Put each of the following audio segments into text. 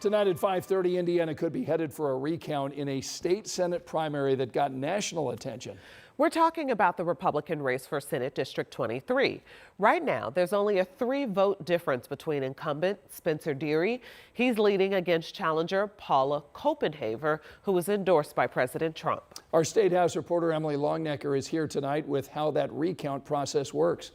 Tonight at 5:30, Indiana could be headed for a recount in a state Senate primary that got national attention. We're talking about the Republican race for Senate District 23. Right now, there's only a 3-vote difference between incumbent Spencer Deary. He's leading against challenger Paula Copenhaver, who was endorsed by President Trump. Our State House reporter Emily Longnecker is here tonight with how that recount process works.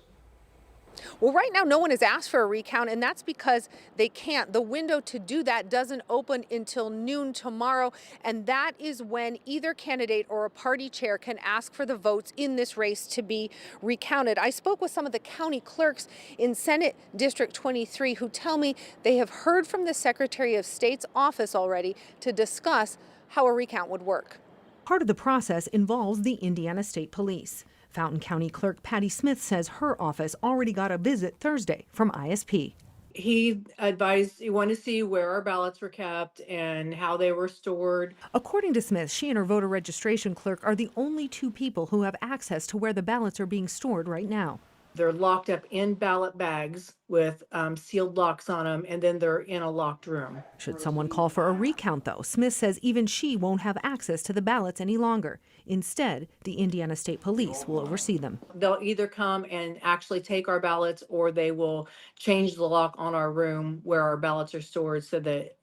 Well, right now, no one has asked for a recount, and that's because they can't. The window to do that doesn't open until noon tomorrow, and that is when either candidate or a party chair can ask for the votes in this race to be recounted. I spoke with some of the county clerks in Senate District 23 who tell me they have heard from the Secretary of State's office already to discuss how a recount would work. Part of the process involves the Indiana State Police. Fountain County Clerk Patty Smith says her office already got a visit Thursday from ISP. He advised he wanted to see where our ballots were kept and how they were stored. According to Smith, she and her voter registration clerk are the only 2 people who have access to where the ballots are being stored right now. They're locked up in ballot bags with sealed locks on them, and then they're in a locked room. Should someone call for a recount, though, Smith says even she won't have access to the ballots any longer. Instead, the Indiana State Police will oversee them. They'll either come and actually take our ballots, or they will change the lock on our room where our ballots are stored so that,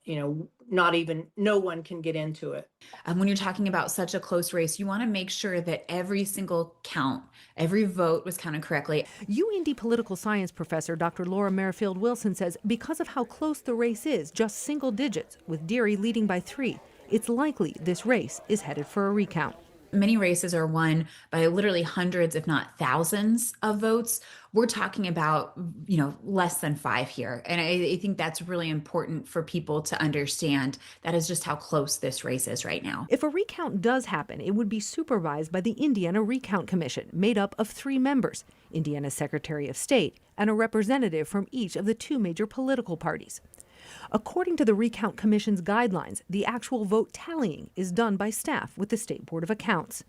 no one can get into it. When you're talking about such a close race, you want to make sure that every single count, every vote was counted correctly. UIndy political science professor Dr. Laura Merrifield Wilson says because of how close the race is, just single digits, with Deary leading by 3, it's likely this race is headed for a recount. Many races are won by literally hundreds, if not thousands of votes. We're talking about, less than 5 here. And I think that's really important for people to understand. That is just how close this race is right now. If a recount does happen, it would be supervised by the Indiana Recount Commission, made up of 3 members, Indiana's Secretary of State and a representative from each of the 2 major political parties. According to the Recount Commission's guidelines, the actual vote tallying is done by staff with the State Board of Accounts.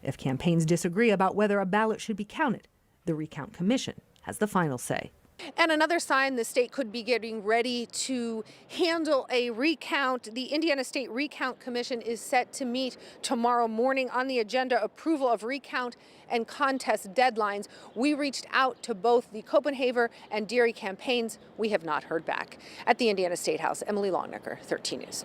If campaigns disagree about whether a ballot should be counted, the Recount Commission has the final say. And another sign the state could be getting ready to handle a recount. The Indiana State Recount Commission is set to meet tomorrow morning. On the agenda, approval of recount and contest deadlines. We reached out to both the Copenhaver and Deary campaigns. We have not heard back. At the Indiana State House, Emily Longnecker, 13 News.